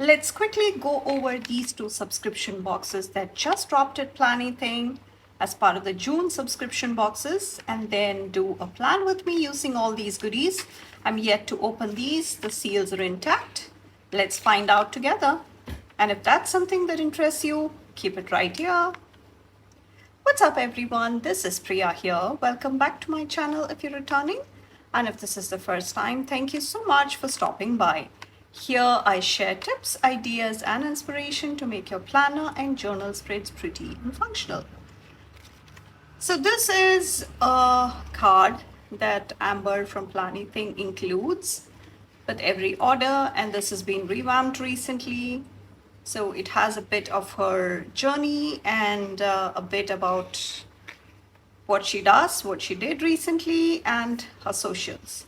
Let's quickly go over these two subscription boxes that just dropped at Planything as part of the June subscription boxes, and then do a plan with me using all these goodies. I'm yet to open these. The seals are intact. Let's find out together. And if that's something that interests you, keep it right here. What's up everyone, this is Priya here. Welcome back to my channel if you're returning. And if this is the first time, thank you so much for stopping by. Here I share tips, ideas and inspiration to make your planner and journal spreads pretty and functional. So this is a card that Amber from Planything includes with every order, and this has been revamped recently. So it has a bit of her journey and a bit about what she does, what she did recently, and her socials.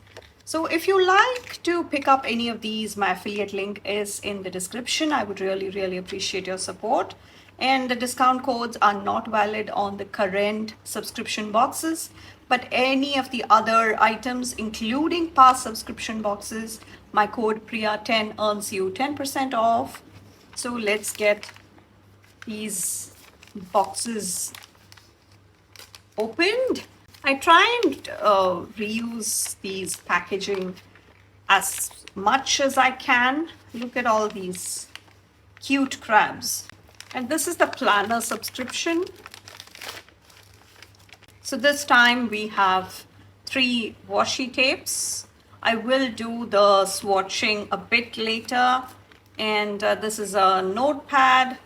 So if you like to pick up any of these, my affiliate link is in the description. I would really appreciate your support. And the discount codes are not valid on the current subscription boxes, but any of the other items, including past subscription boxes, my code Priya10 earns you 10% off. So let's get these boxes opened. I try and reuse these packaging as much as I can. Look at all these cute crabs. And this is the planner subscription. So this time we have 3 washi tapes. I will do the swatching a bit later. And this is a notepad,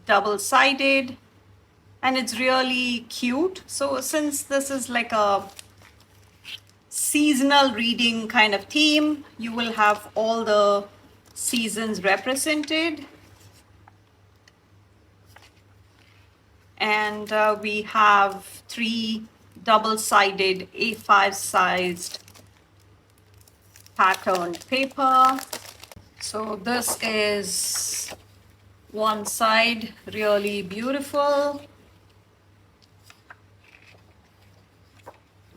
double-sided. And it's really cute. So since this is like a seasonal reading kind of theme, you will have all the seasons represented. And we have 3 double-sided A5 sized patterned paper. So this is one side, really beautiful.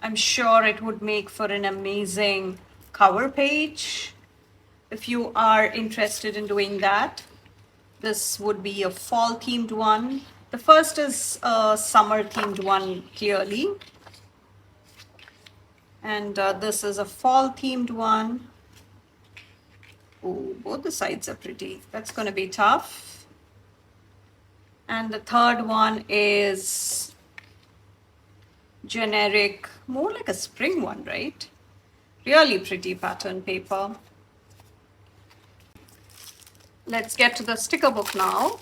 I'm sure it would make for an amazing cover page if you are interested in doing that. This would be a fall themed one. The first is a summer themed one, clearly. And this is a fall themed one. Oh, both the sides are pretty. That's going to be tough. And the third one is generic, more like a spring one, right? Really pretty pattern paper. Let's get to the sticker book now.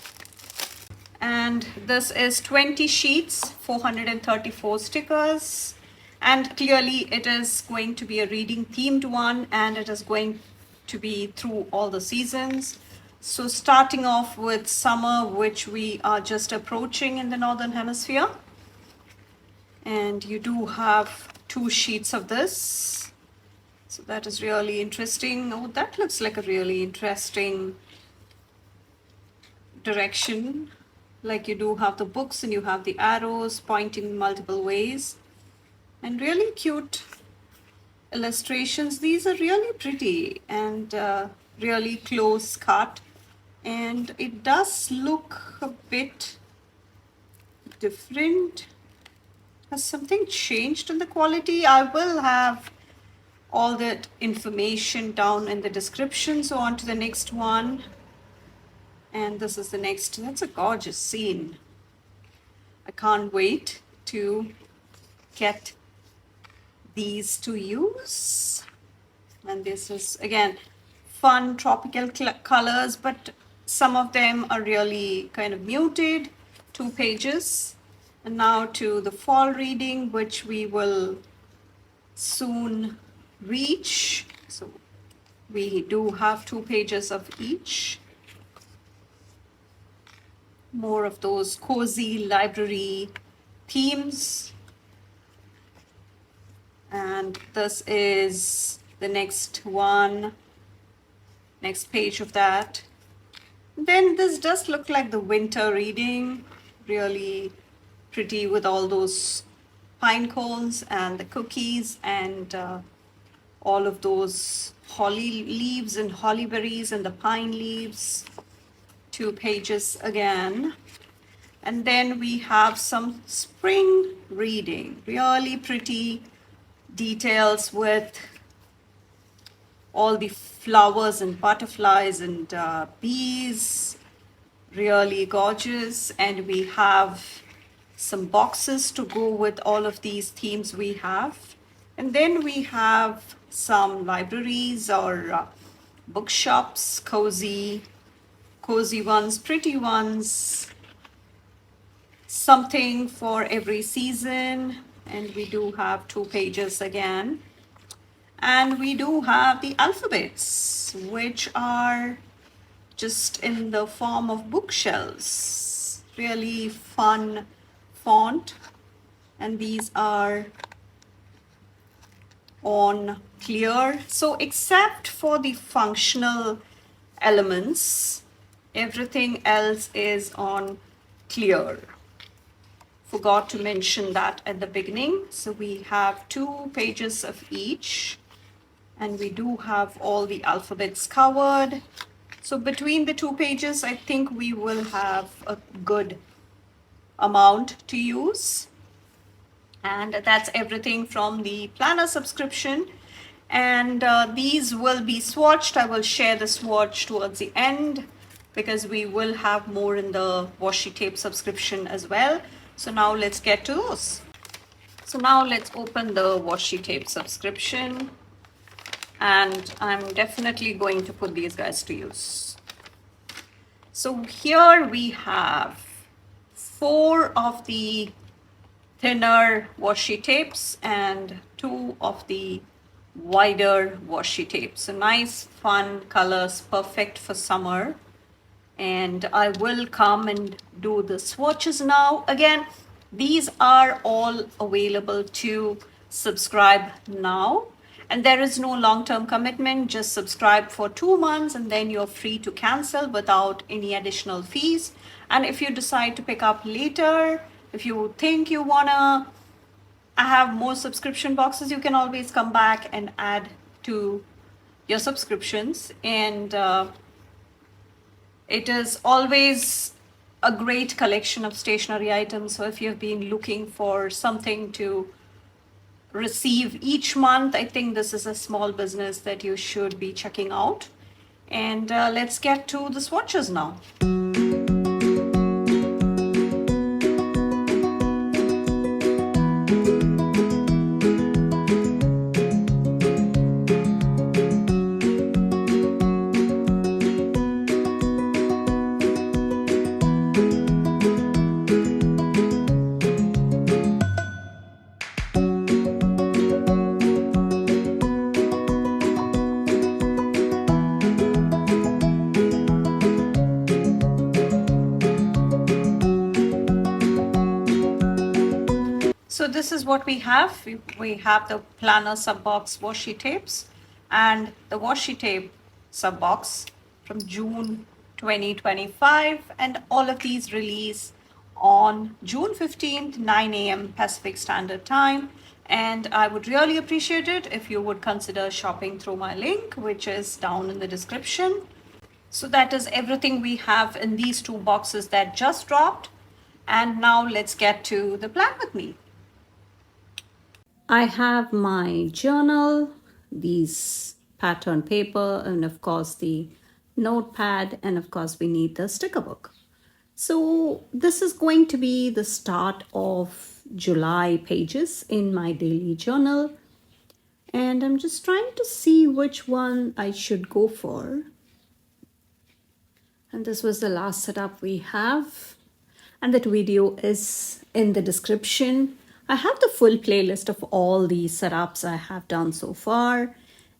And this is 20 sheets, 434 stickers. And clearly it is going to be a reading themed one, and it is going to be through all the seasons. So starting off with summer, which we are just approaching in the Northern Hemisphere. And you do have 2 sheets of this. So that is really interesting. Oh, that looks like a really interesting direction. Like you do have the books and you have the arrows pointing multiple ways. And really cute illustrations. These are really pretty and really close cut. And it does look a bit different. Has something changed in the quality? I will have all that information down in the description. So on to the next one. And this is the next. That's a gorgeous scene. I can't wait to get these to use. And this is again fun tropical colors, but some of them are really kind of muted. 2 pages. And now to the fall reading, which we will soon reach. So we do have 2 pages of each. More of those cozy library themes. And this is the next one, next page of that. Then this does look like the winter reading, really pretty with all those pine cones and the cookies and all of those holly leaves and holly berries and the pine leaves. 2 pages again. And then we have some spring reading, really pretty details with all the flowers and butterflies and bees, really gorgeous. And we have some boxes to go with all of these themes we have. And then we have some libraries or bookshops, cozy ones, pretty ones, something for every season. And we do have 2 pages again. And we do have the alphabets, which are just in the form of bookshelves. Really fun font. And these are on clear. So except for the functional elements, everything else is on clear. Forgot to mention that at the beginning. So we have 2 pages of each, and we do have all the alphabets covered. So between the 2 pages, I think we will have a good amount to use. And that's everything from the planner subscription. And these will be swatched. I will share the swatch towards the end because we will have more in the washi tape subscription as well. So now let's get to those. So now let's open the washi tape subscription. And I'm definitely going to put these guys to use. So here we have 4 of the thinner washi tapes and 2 of the wider washi tapes. So nice, fun colors, perfect for summer. And I will come and do the swatches now. Again, these are all available to subscribe now. And there is no long-term commitment. Just subscribe for 2 months and then you're free to cancel without any additional fees. And if you decide to pick up later, if you think you wanna have more subscription boxes, you can always come back and add to your subscriptions. And it is always a great collection of stationery items. So if you've been looking for something to receive each month, I think this is a small business that you should be checking out. And let's get to the swatches now. So this is what we have. We have the planner sub box washi tapes and the washi tape sub box from June 2025, and all of these release on June 15th, 9 a.m. Pacific Standard Time. And I would really appreciate it if you would consider shopping through my link, which is down in the description. So that is everything we have in these 2 boxes that just dropped. And now let's get to the plan with me. I have my journal, these pattern paper, and of course the notepad, and of course we need the sticker book. So this is going to be the start of July pages in my daily journal. And I'm just trying to see which one I should go for. And this was the last setup we have. And that video is in the description. I have the full playlist of all the setups I have done so far.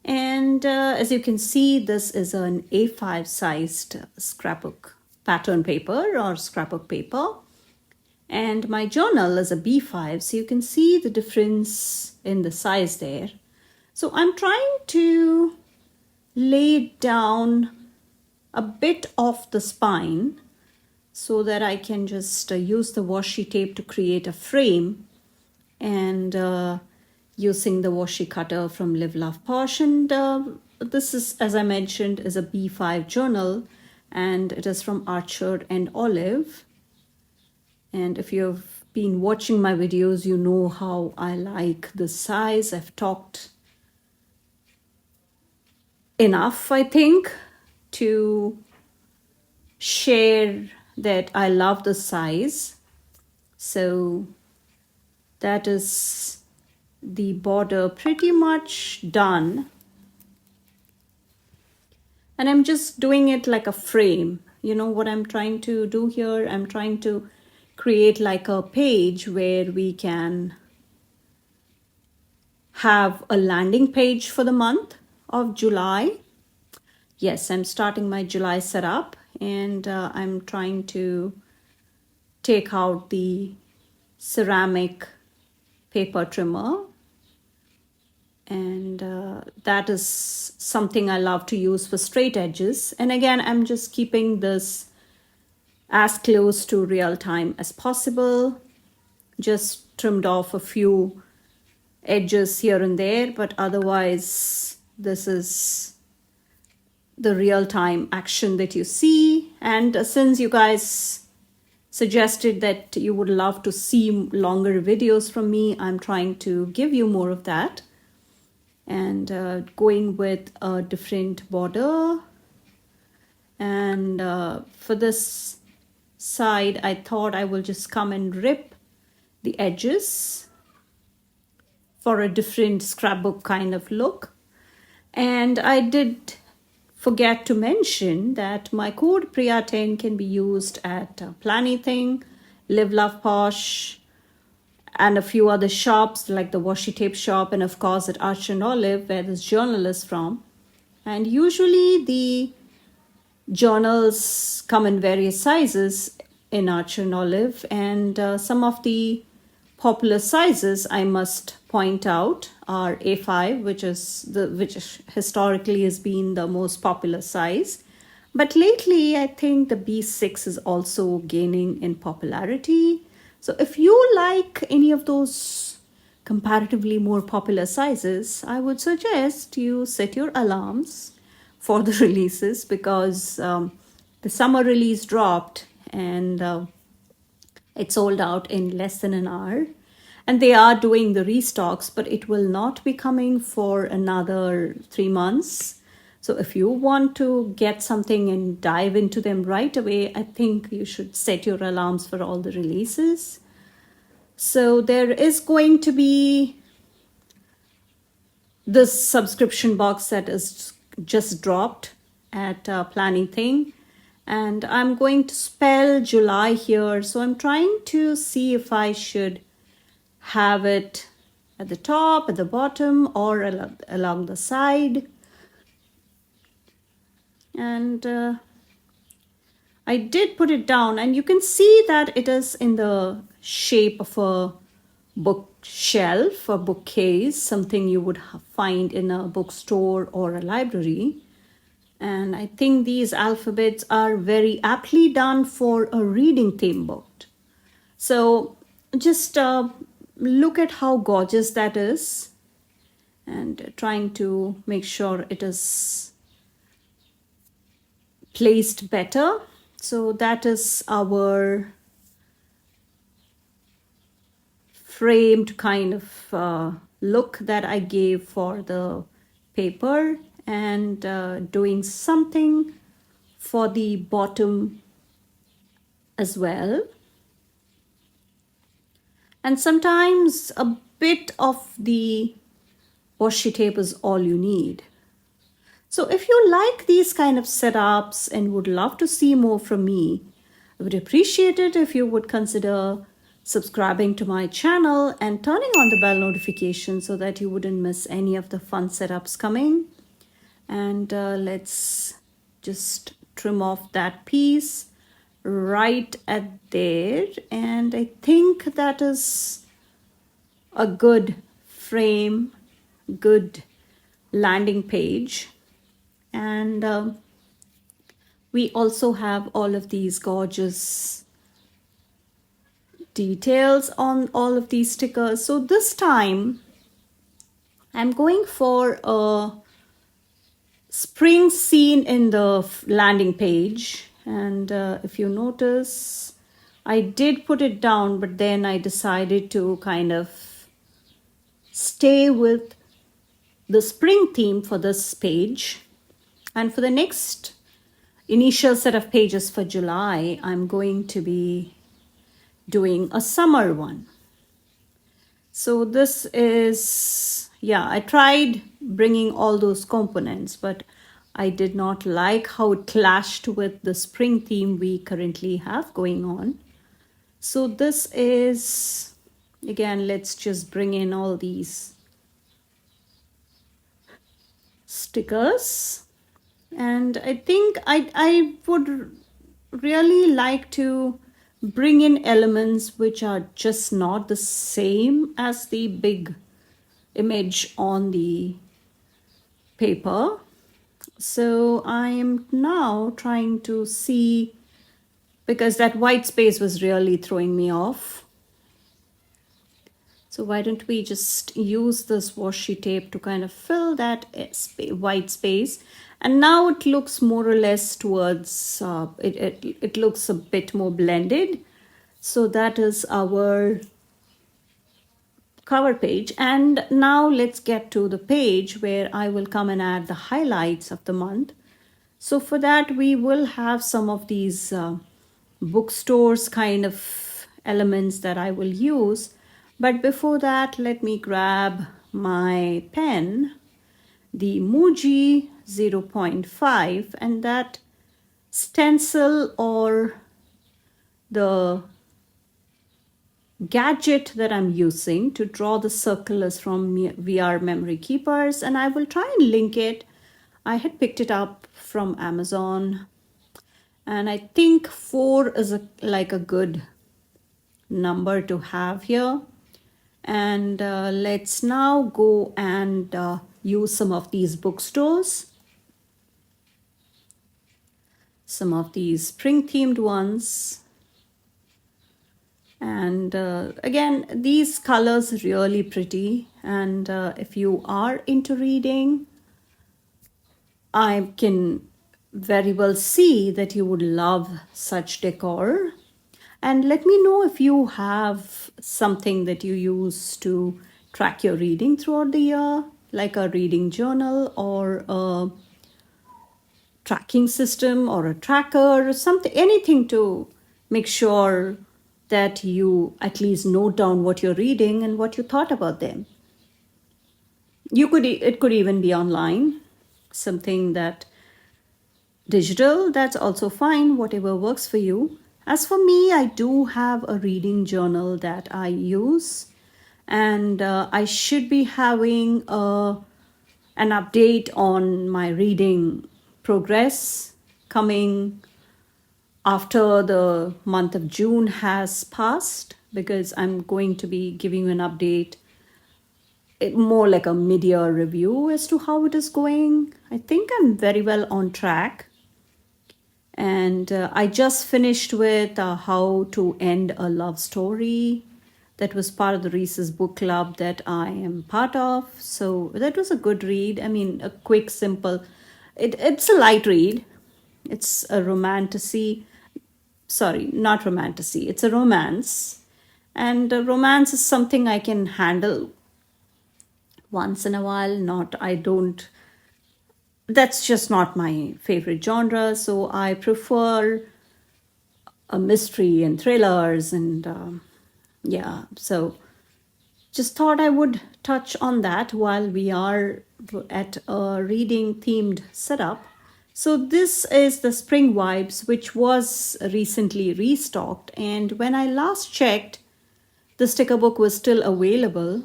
And as you can see, this is an A5 sized scrapbook pattern paper or scrapbook paper. And my journal is a B5, so you can see the difference in the size there. So I'm trying to lay down a bit of the spine so that I can just use the washi tape to create a frame. And using the washi cutter from Live Love Posh. And this is, as I mentioned, is a B5 journal, and it is from Archer and Olive. And if you've been watching my videos, you know how I like the size. I've talked enough, I think, to share that I love the size. So that is the border pretty much done. And I'm just doing it like a frame. You know what I'm trying to do here? I'm trying to create like a page where we can have a landing page for the month of July. Yes, I'm starting my July setup, and I'm trying to take out the ceramic paper trimmer. And that is something I love to use for straight edges. And again, I'm just keeping this as close to real time as possible. Just trimmed off a few edges here and there, but otherwise this is the real time action that you see. And since you guys suggested that you would love to see longer videos from me, I'm trying to give you more of that. And going with a different border. And for this side, I thought I will just come and rip the edges for a different scrapbook kind of look. And I did forget to mention that my code Priya10 can be used at Planything, Live Love Posh, and a few other shops like the washi tape shop, and of course at Archer and Olive, where this journal is from. And usually the journals come in various sizes in Archer and Olive, and some of the popular sizes I must point out are A5, which historically has been the most popular size. But lately I think the B6 is also gaining in popularity. So if you like any of those comparatively more popular sizes, I would suggest you set your alarms for the releases, because the summer release dropped and it sold out in less than an hour. And they are doing the restocks, but it will not be coming for another 3 months. So if you want to get something and dive into them right away, I think you should set your alarms for all the releases. So there is going to be this subscription box that is just dropped at Planything. And I'm going to spell July here. So I'm trying to see if I should have it at the top, at the bottom, or along the side. And I did put it down, and you can see that it is in the shape of a bookshelf, a bookcase, something you would find in a bookstore or a library. And I think these alphabets are very aptly done for a reading theme book. So just look at how gorgeous that is, and trying to make sure it is placed better. So that is our framed kind of look that I gave for the paper, and doing something for the bottom as well. And sometimes a bit of the washi tape is all you need. So if you like these kind of setups and would love to see more from me, I would appreciate it if you would consider subscribing to my channel and turning on the bell notification so that you wouldn't miss any of the fun setups coming. And let's just trim off that piece right at there. And I think that is a good frame, good landing page. And we also have all of these gorgeous details on all of these stickers. So this time I'm going for a spring scene in the landing page. And if you notice, I did put it down, but then I decided to kind of stay with the spring theme for this page. And for the next initial set of pages for July, I'm going to be doing a summer one. So this is, yeah, I tried bringing all those components, but I did not like how it clashed with the spring theme we currently have going on. So this is, again, let's just bring in all these stickers. And I think I would really like to bring in elements which are just not the same as the big image on the paper. So I am now trying to see, because that white space was really throwing me off. So why don't we just use this washi tape to kind of fill that white space. And now it looks more or less towards, it looks a bit more blended. So that is our cover page. And now let's get to the page where I will come and add the highlights of the month. So for that, we will have some of these bookstores kind of elements that I will use. But before that, let me grab my pen, the Muji 0.5, and that stencil or the gadget that I'm using to draw the circle is from VR Memory Keepers, and I will try and link it. I had picked it up from Amazon, and I think 4 is like a good number to have here. And let's now go and use some of these bookstores, some of these spring themed ones. And again, these colors really pretty. And if you are into reading, I can very well see that you would love such decor. And let me know if you have something that you use to track your reading throughout the year, like a reading journal or a tracking system or a tracker or something, anything to make sure that you at least note down what you're reading and what you thought about them. It could even be online, something that digital, that's also fine, whatever works for you. As for me, I do have a reading journal that I use, and I should be having an update on my reading progress coming after the month of June has passed, because I'm going to be giving you an update, more like a mid-year review as to how it is going. I think I'm very well on track. And I just finished with How to End a Love Story. That was part of the Reese's book club that I am part of. So that was a good read. I mean, a quick, simple, it's a light read. It's a romantasy. Sorry, not romantasy. It's a romance. And romance is something I can handle once in a while. That's just not my favorite genre. So I prefer a mystery and thrillers, and yeah, so just thought I would touch on that while we are at a reading themed setup. So this is the Spring Vibes, which was recently restocked, and when I last checked, the sticker book was still available.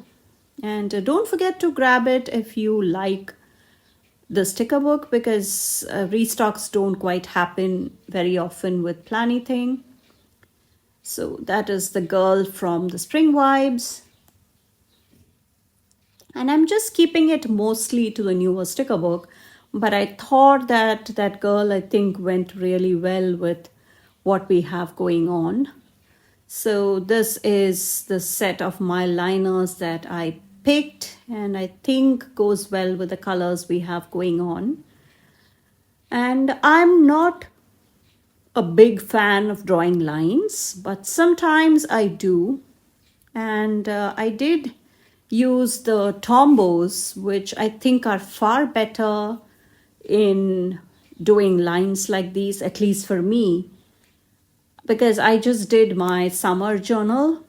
And don't forget to grab it if you like the sticker book, because restocks don't quite happen very often with Planything. So that is the girl from the Spring Vibes. And I'm just keeping it mostly to the newer sticker book, but I thought that girl, I think, went really well with what we have going on. So this is the set of my liners that I picked and I think goes well with the colors we have going on. And I'm not a big fan of drawing lines, but sometimes I do. And I did use the Tombos, which I think are far better in doing lines like these, at least for me, because I just did my summer journal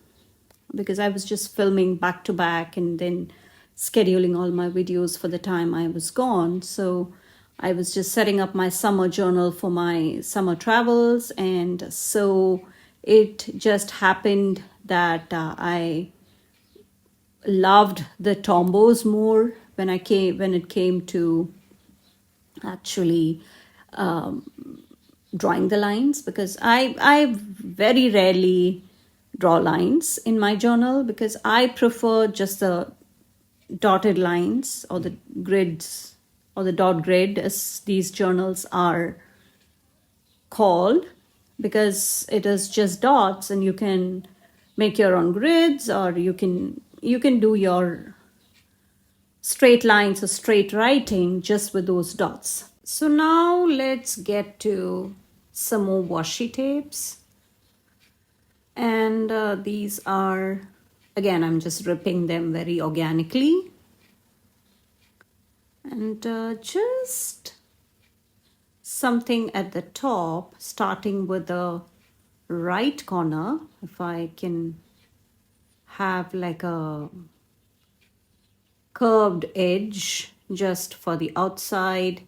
because I was just filming back to back and then scheduling all my videos for the time I was gone. So I was just setting up my summer journal for my summer travels. And so it just happened that I loved the Tombos more when it came to actually drawing the lines, because I very rarely draw lines in my journal because I prefer just the dotted lines or the grids or the dot grid, as these journals are called, because it is just dots and you can make your own grids, or you can do your straight lines or straight writing just with those dots. So now let's get to some more washi tapes. And these are, again, I'm just ripping them very organically. And just something at the top, starting with the right corner, if I can have like a curved edge just for the outside.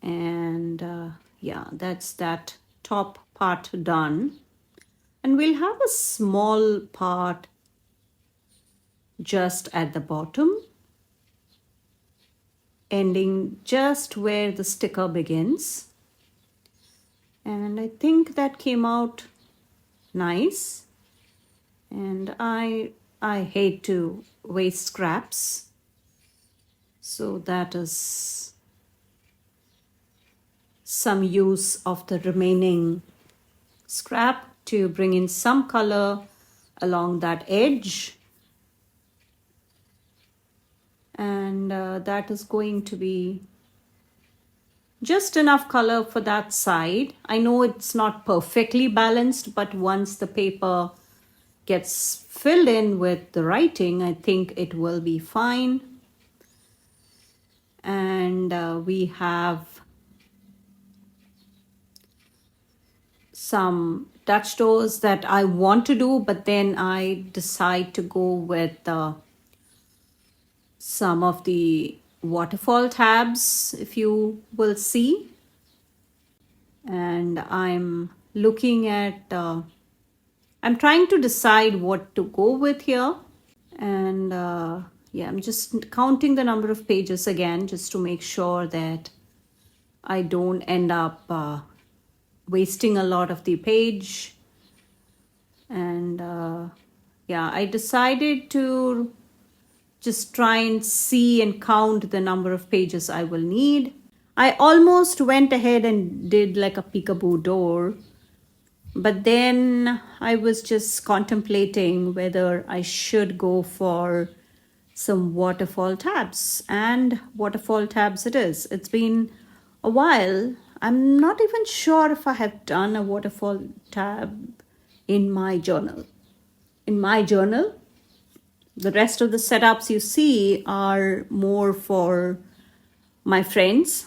And yeah, that's that top part done. And we'll have a small part just at the bottom, ending just where the sticker begins. And I think that came out nice. And I hate to waste scraps, so that is some use of the remaining scrap to bring in some color along that edge. And that is going to be just enough color for that side. I know it's not perfectly balanced, but once the paper gets filled in with the writing, I think it will be fine. And we have some Dutch doors that I want to do, but then I decide to go with some of the waterfall tabs, if you will see. And I'm looking at, I'm trying to decide what to go with here. And yeah, I'm just counting the number of pages again, just to make sure that I don't end up wasting a lot of the page. And yeah, I decided to just try and see and count the number of pages I will need. I almost went ahead and did like a peekaboo door, but then I was just contemplating whether I should go for some waterfall tabs, and waterfall tabs it is. It's been a while. I'm not even sure if I have done a waterfall tab in my journal. The rest of the setups you see are more for my friends.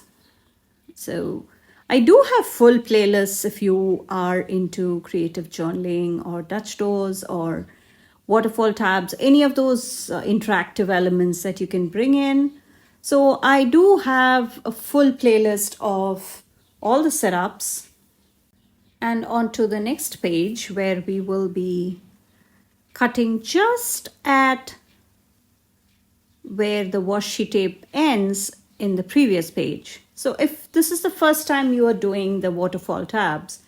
So I do have full playlists if you are into creative journaling or Dutch doors or waterfall tabs, any of those interactive elements that you can bring in. So I do have a full playlist of all the setups. And on to the next page, where we will be cutting just at where the washi tape ends in the previous page. So if this is the first time you are doing the waterfall tabs,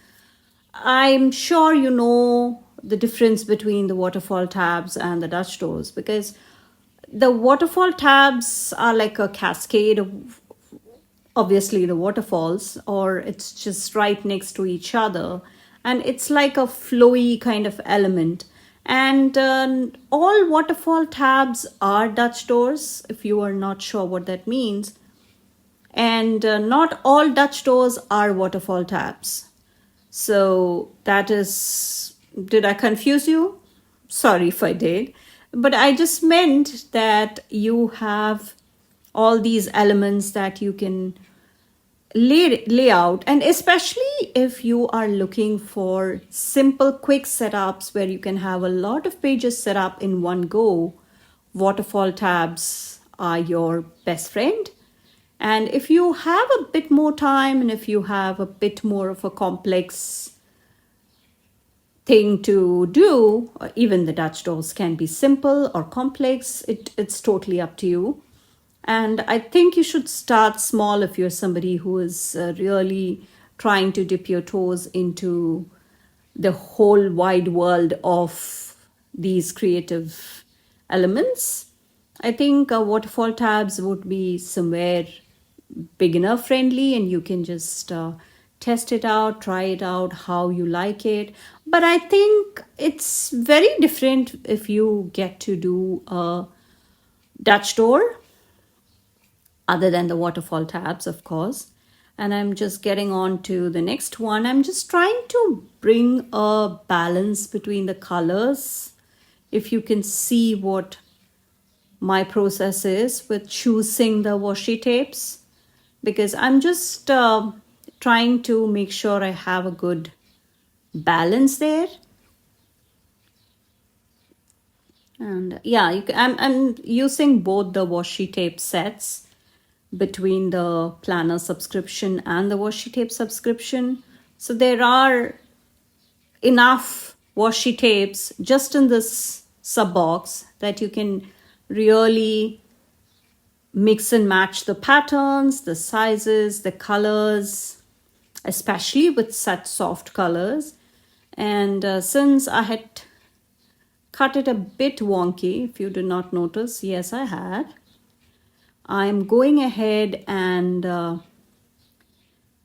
I'm sure you know the difference between the waterfall tabs and the Dutch doors, because the waterfall tabs are like a cascade of obviously the waterfalls, or it's just right next to each other, and it's like a flowy kind of element. And all waterfall tabs are Dutch doors, if you are not sure what that means. And not all Dutch doors are waterfall tabs. So that is, did I confuse you? Sorry if I did. But I just meant that you have all these elements that you can lay out, and especially if you are looking for simple quick setups where you can have a lot of pages set up in one go, waterfall tabs are your best friend. And if you have a bit more time and if you have a bit more of a complex thing to do, even the Dutch doors can be simple or complex, it's totally up to you. And I think you should start small if you're somebody who is really trying to dip your toes into the whole wide world of these creative elements. I think waterfall tabs would be somewhere beginner friendly, and you can just test it out, try it out how you like it. But I think it's very different if you get to do a Dutch door other than the waterfall tabs, of course. And I'm just getting on to the next one. I'm just trying to bring a balance between the colors. If you can see what my process is with choosing the washi tapes, because I'm just trying to make sure I have a good balance there. And yeah, I'm using both the washi tape sets between the planner subscription and the washi tape subscription. So there are enough washi tapes just in this sub box that you can really mix and match the patterns, the sizes, the colors, especially with such soft colors. And since I had cut it a bit wonky, if you did not notice, yes, I had. I'm going ahead and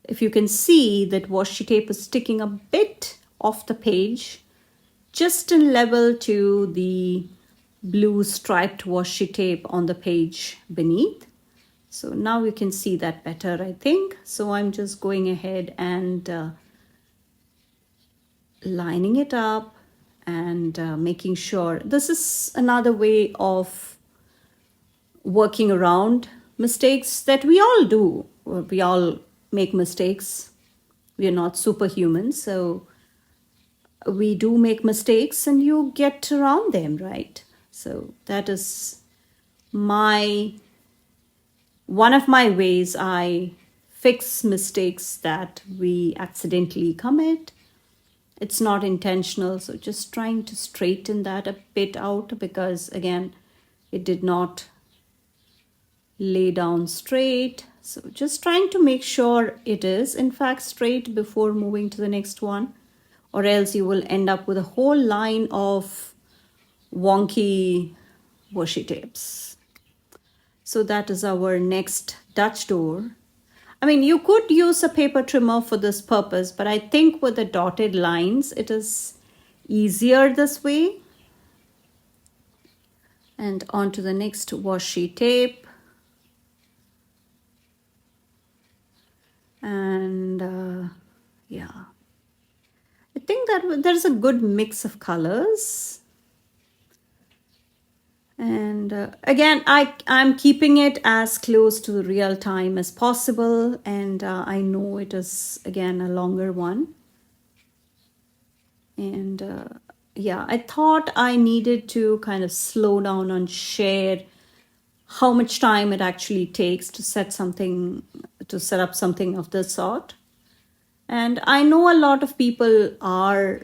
if you can see that washi tape is sticking a bit off the page, just in level to the blue striped washi tape on the page beneath. So now you can see that better, I think. So I'm just going ahead and lining it up and making sure. This is another way of working around mistakes that we all do. We all make mistakes. We are not superhuman, so we do make mistakes and you get around them, right? So that is one of my ways I fix mistakes that we accidentally commit. It's not intentional, so just trying to straighten that a bit out, because again, it did not lay down straight. So just trying to make sure it is in fact straight before moving to the next one, or else you will end up with a whole line of wonky washi tapes. So that is our next Dutch door. I mean, you could use a paper trimmer for this purpose, but I think with the dotted lines, it is easier this way. And on to the next washi tape. And yeah, I think that there's a good mix of colors. And again, I'm keeping it as close to real time as possible. And I know it is, again, a longer one. And yeah, I thought I needed to kind of slow down and share how much time it actually takes to set up something of this sort. And I know a lot of people are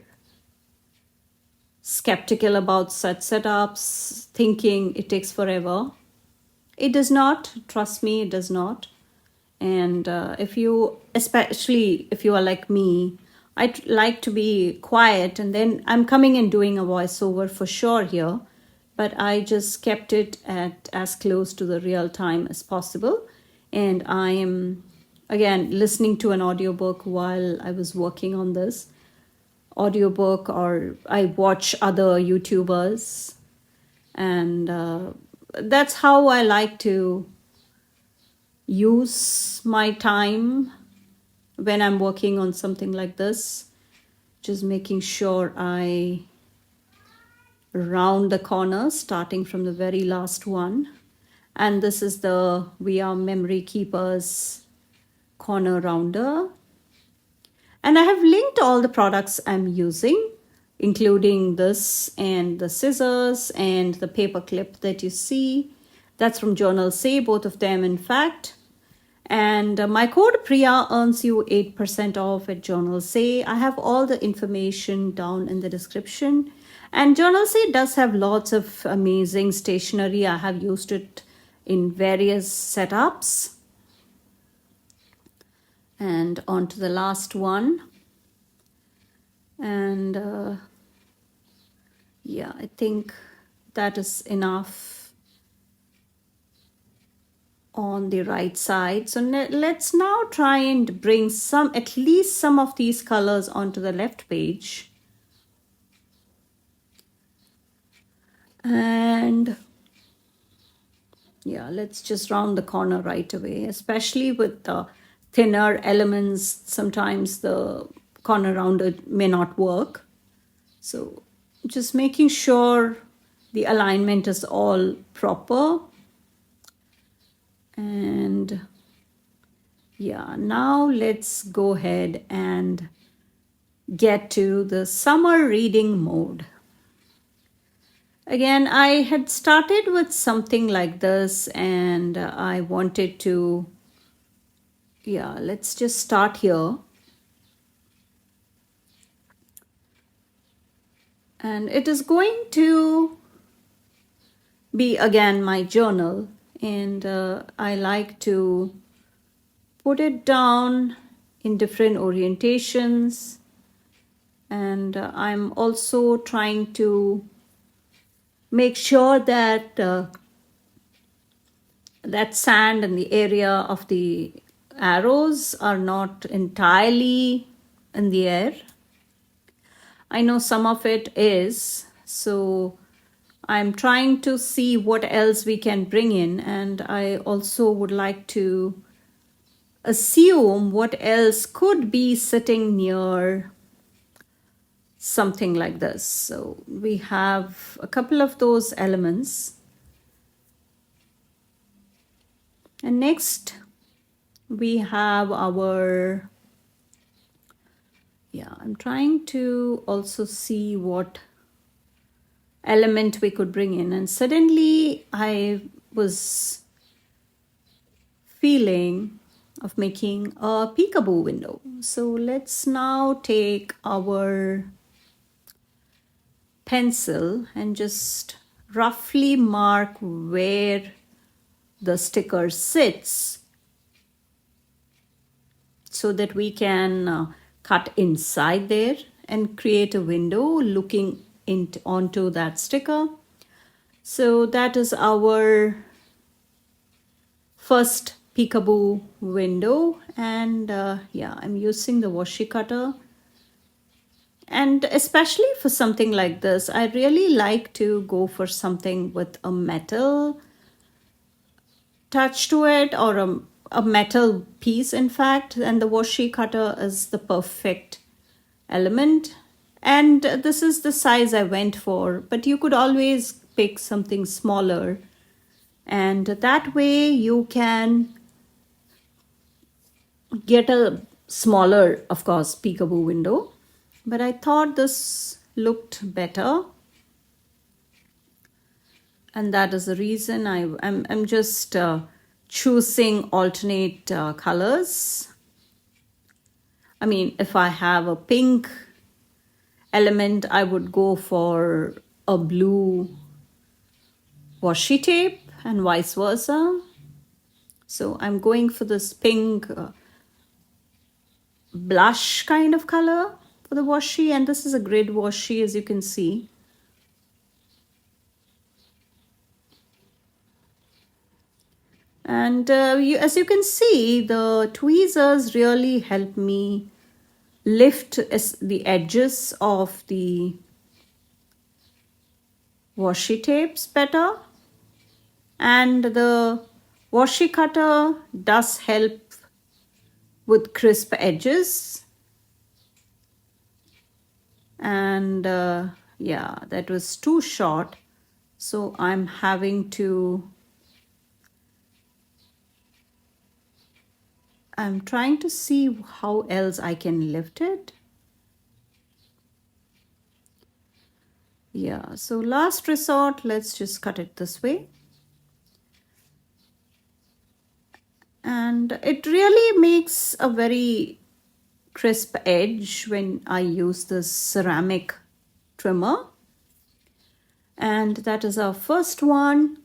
skeptical about such setups, thinking it takes forever. It does not. Trust me, it does not. And especially if you are like me, I'd like to be quiet, and then I'm coming and doing a voiceover for sure here, but I just kept it at as close to the real time as possible. And I am, again, listening to an audiobook while I was working on this. audiobook or I watch other YouTubers. And that's how I like to use my time when I'm working on something like this. Just making sure I round the corners starting from the very last one. And this is the We Are Memory Keepers corner rounder. And I have linked all the products I'm using, including this and the scissors and the paper clip that you see. That's from Journal Say, both of them in fact. And my code Priya earns you 8% off at Journal Say. I have all the information down in the description. And Journal Say does have lots of amazing stationery. I have used it in various setups. And on to the last one. And yeah, I think that is enough on the right side. So let's now try and bring at least some of these colors onto the left page. And yeah, let's just round the corner right away, especially with the thinner elements. Sometimes the corner rounder may not work. So just making sure the alignment is all proper. And yeah, now let's go ahead and get to the summer reading mode. Again, I had started with something like this and I wanted to, yeah, let's just start here. And it is going to be again my journal, and I like to put it down in different orientations. And I'm also trying to make sure that that sand and the area of the arrows are not entirely in the air. I know some of it is, so I'm trying to see what else we can bring in, and I also would like to assume what else could be sitting near something like this. So we have a couple of those elements. And next we have our, yeah, I'm trying to also see what element we could bring in. And suddenly I was feeling of making a peekaboo window. So let's now take our pencil and just roughly mark where the sticker sits so that we can cut inside there and create a window looking onto that sticker. So that is our first peekaboo window. And yeah, I'm using the washi cutter. And especially for something like this, I really like to go for something with a metal touch to it, or a metal piece in fact, and the washi cutter is the perfect element. And this is the size I went for, but you could always pick something smaller, and that way you can get a smaller, of course, peekaboo window. But I thought this looked better, and that is the reason I'm just choosing alternate colors. I mean, if I have a pink element, I would go for a blue washi tape and vice versa. So I'm going for this pink blush kind of color for the washi, and this is a grid washi, as you can see. And as you can see, the tweezers really help me lift the edges of the washi tapes better, and the washi cutter does help with crisp edges. And yeah, that was too short, so I'm trying to see how else I can lift it. Yeah, so last resort, let's just cut it this way. And it really makes a very crisp edge when I use this ceramic trimmer. And that is our first one.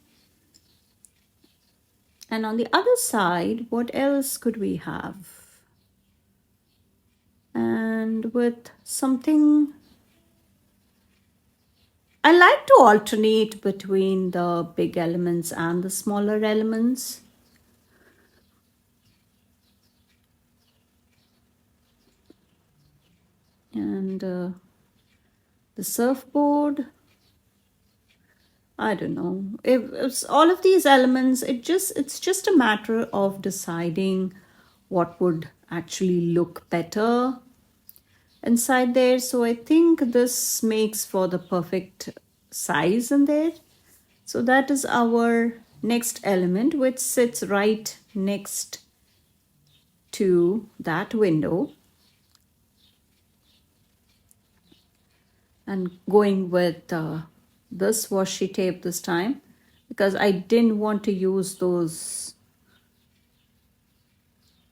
And on the other side, what else could we have? And with something, I like to alternate between the big elements and the smaller elements. And the surfboard, I don't know. If it's all of these elements, it's just a matter of deciding what would actually look better inside there. So I think this makes for the perfect size in there. So that is our next element, which sits right next to that window. And going with this washi tape this time, because I didn't want to use those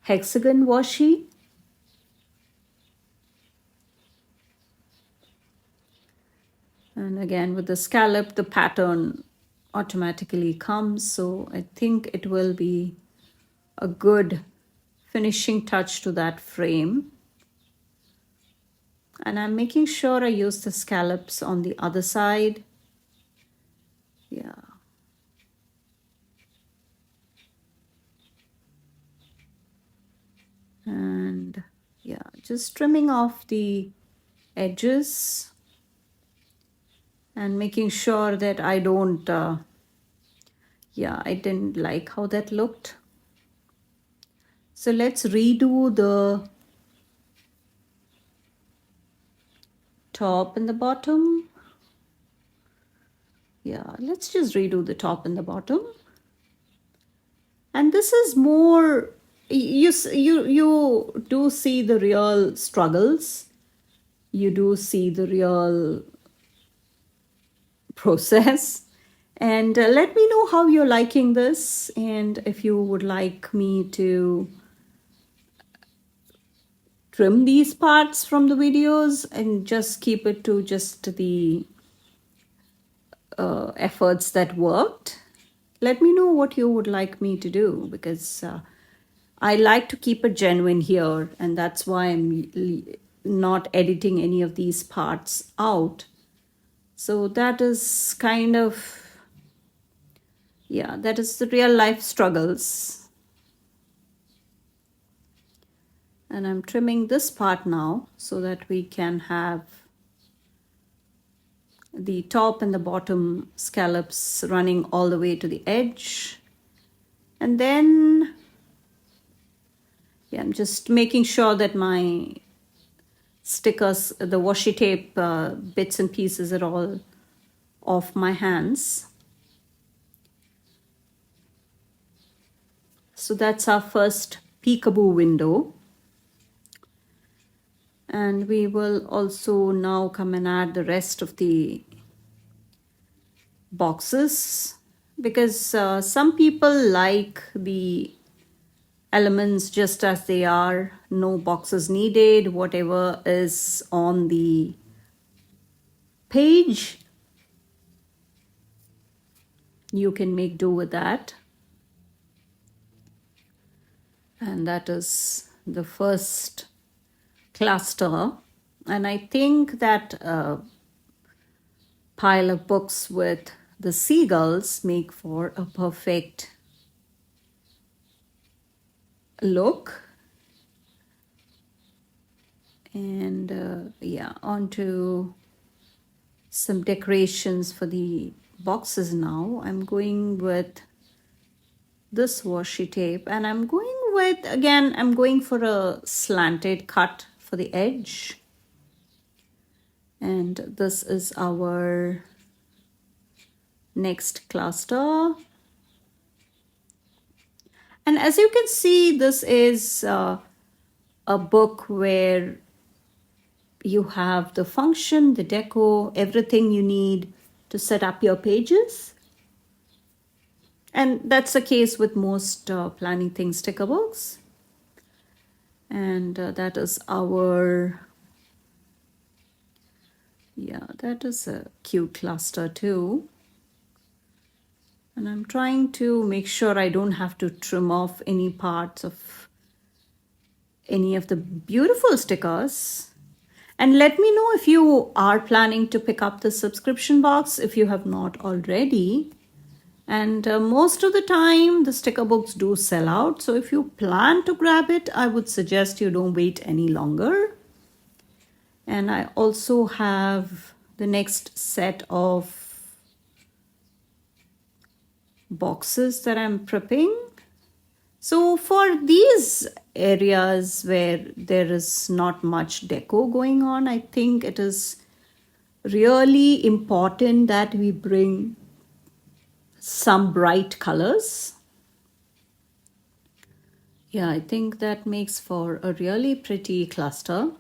hexagon washi. And again, with the scallop, the pattern automatically comes, so I think it will be a good finishing touch to that frame. And I'm making sure I use the scallops on the other side. Yeah. And yeah, just trimming off the edges and making sure that I don't, yeah, I didn't like how that looked. So let's redo the top and the bottom. Yeah, let's just redo the top and the bottom. And this is more, you do see the real struggles. You do see the real process. And let me know how you're liking this, and if you would like me to trim these parts from the videos and just keep it to just the efforts that worked. Let me know what you would like me to do, because I like to keep it genuine here, and that's why I'm not editing any of these parts out. So that is kind of, yeah, that is the real life struggles. And I'm trimming this part now so that we can have the top and the bottom scallops running all the way to the edge. And then, yeah, I'm just making sure that my stickers, the washi tape bits and pieces are all off my hands. So that's our first peekaboo window. And we will also now come and add the rest of the boxes, because some people like the elements just as they are, no boxes needed. Whatever is on the page, you can make do with that. And that is the first cluster. And I think that pile of books with the seagulls make for a perfect look. And yeah, on to some decorations for the boxes now. I'm going with this washi tape, and I'm going for a slanted cut for the edge. And this is our next cluster. And as you can see, this is a book where you have the function, the deco, everything you need to set up your pages. And that's the case with most Planything sticker books. And that is that is a cute cluster too. And I'm trying to make sure I don't have to trim off any parts of any of the beautiful stickers. And let me know if you are planning to pick up the subscription box if you have not already. And most of the time the sticker books do sell out. So if you plan to grab it, I would suggest you don't wait any longer. And I also have the next set of boxes that I'm prepping. So for these areas where there is not much deco going on, I think it is really important that we bring some bright colors. Yeah, I think that makes for a really pretty cluster.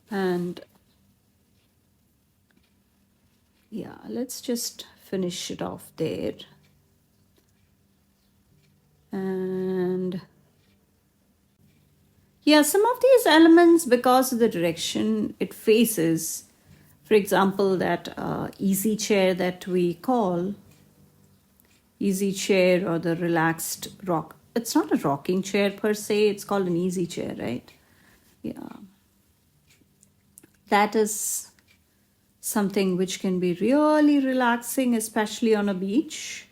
And yeah, let's just finish it off there. And yeah, some of these elements, because of the direction it faces, for example, that easy chair that we call easy chair, or the relaxed rock. It's not a rocking chair per se, it's called an easy chair, right? Yeah. That is something which can be really relaxing, especially on a beach.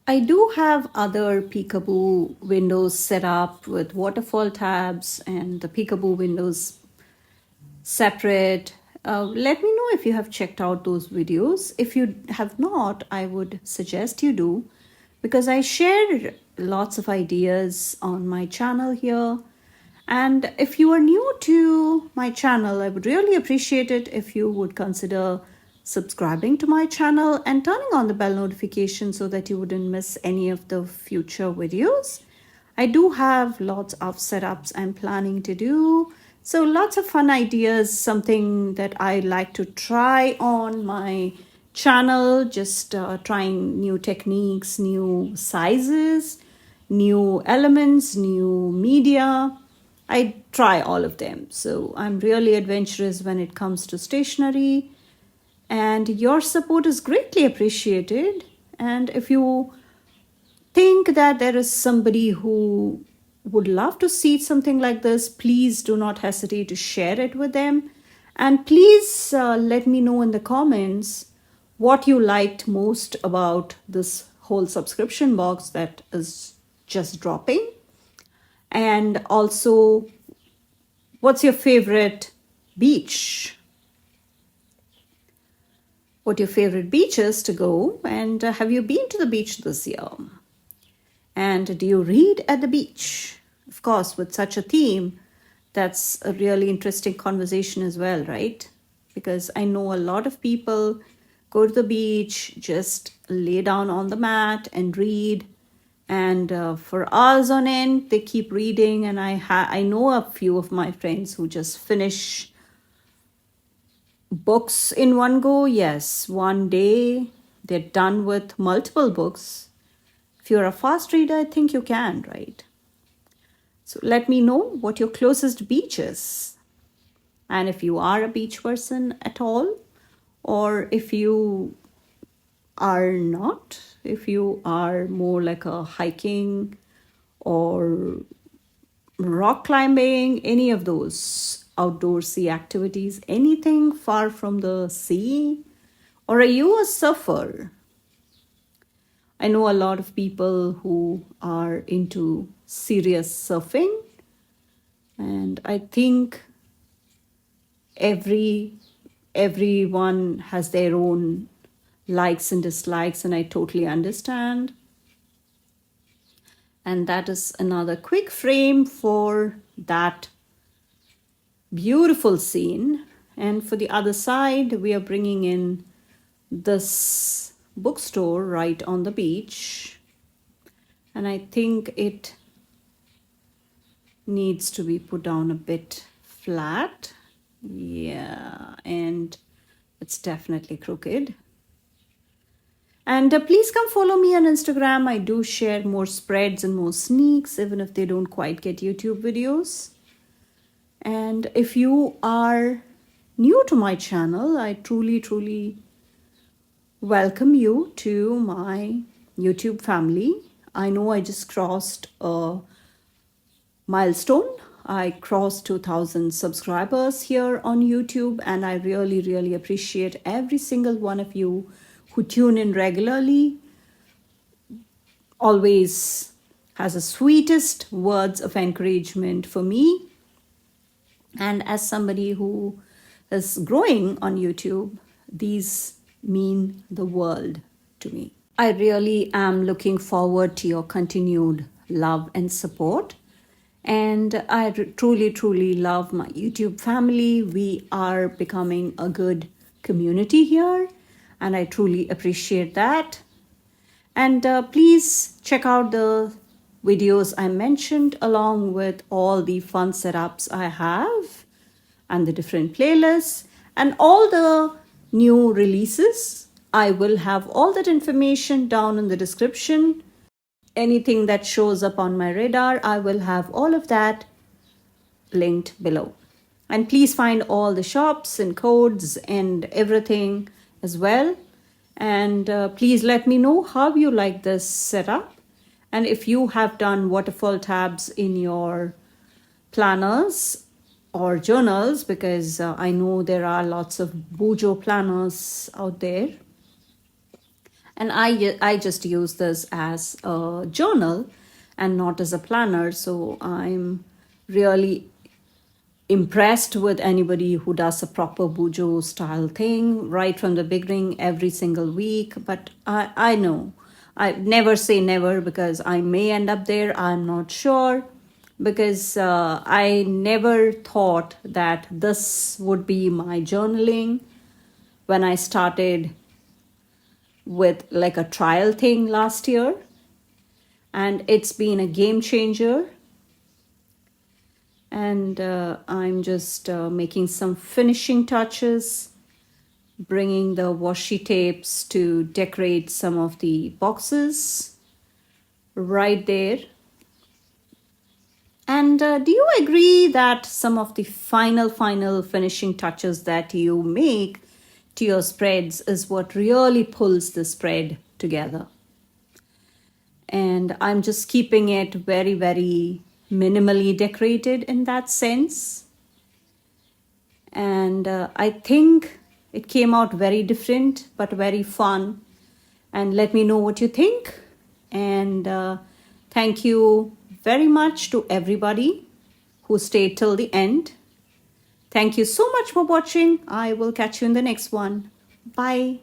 I do have other peekaboo windows set up with waterfall tabs, and the peekaboo windows separate. Let me know if you have checked out those videos. If you have not, I would suggest you do, because I share lots of ideas on my channel here. And if you are new to my channel, I would really appreciate it if you would consider subscribing to my channel and turning on the bell notification so that you wouldn't miss any of the future videos. I do have lots of setups I'm planning to do. So lots of fun ideas, something that I like to try on my channel, just trying new techniques, new sizes, new elements, new media. I try all of them. So I'm really adventurous when it comes to stationery, and your support is greatly appreciated. And if you think that there is somebody who would love to see something like this, please do not hesitate to share it with them. And please let me know in the comments what you liked most about this whole subscription box that is just dropping. And also, what's your favorite beach? What your favorite beaches to go? And have you been to the beach this year? And do you read at the beach? Of course, with such a theme, that's a really interesting conversation as well, right? Because I know a lot of people go to the beach, just lay down on the mat and read. And for hours on end, they keep reading. And I know a few of my friends who just finish books in one go. Yes, one day they're done with multiple books. If you're a fast reader, I think you can, right? So let me know what your closest beach is. And if you are a beach person at all, or if you are not, if you are more like a hiking or rock climbing, any of those outdoorsy activities, anything far from the sea, or are you a surfer? I know a lot of people who are into serious surfing, And I think everyone has their own likes and dislikes, and I totally understand. And that is another quick frame for that beautiful scene. And for the other side, we are bringing in this bookstore right on the beach. And I think it needs to be put down a bit flat. Yeah, and it's definitely crooked. And please come follow me on Instagram. I do share more spreads and more sneaks, even if they don't quite get YouTube videos. And if you are new to my channel, I truly welcome you to my YouTube family. I know I just crossed a milestone. I crossed 2,000 subscribers here on YouTube, and I really appreciate every single one of you who tune in regularly. Always has the sweetest words of encouragement for me. And as somebody who is growing on YouTube, these mean the world to me. I really am looking forward to your continued love and support. And I truly love my YouTube family. We are becoming a good community here, and I truly appreciate that. And please check out the videos I mentioned, along with all the fun setups I have and the different playlists and all the new releases. I will have all that information down in the description. Anything that shows up on my radar, I will have all of that linked below. And please find all the shops and codes and everything as well. And please let me know how you like this setup. And if you have done waterfall tabs in your planners or journals, because I know there are lots of Bujo planners out there. And I just use this as a journal and not as a planner. So I'm really impressed with anybody who does a proper Bujo style thing right from the beginning every single week. But I know I never say never, because I may end up there. I'm not sure, because I never thought that this would be my journaling when I started with like a trial thing last year, and it's been a game changer. And I'm just making some finishing touches, bringing the washi tapes to decorate some of the boxes right there. And do you agree that some of the final finishing touches that you make to your spreads is what really pulls the spread together? And I'm just keeping it very minimally decorated in that sense. And I think it came out very different but very fun. And let me know what you think. And thank you very much to everybody who stayed till the end. Thank you so much for watching. I will catch you in the next one. Bye.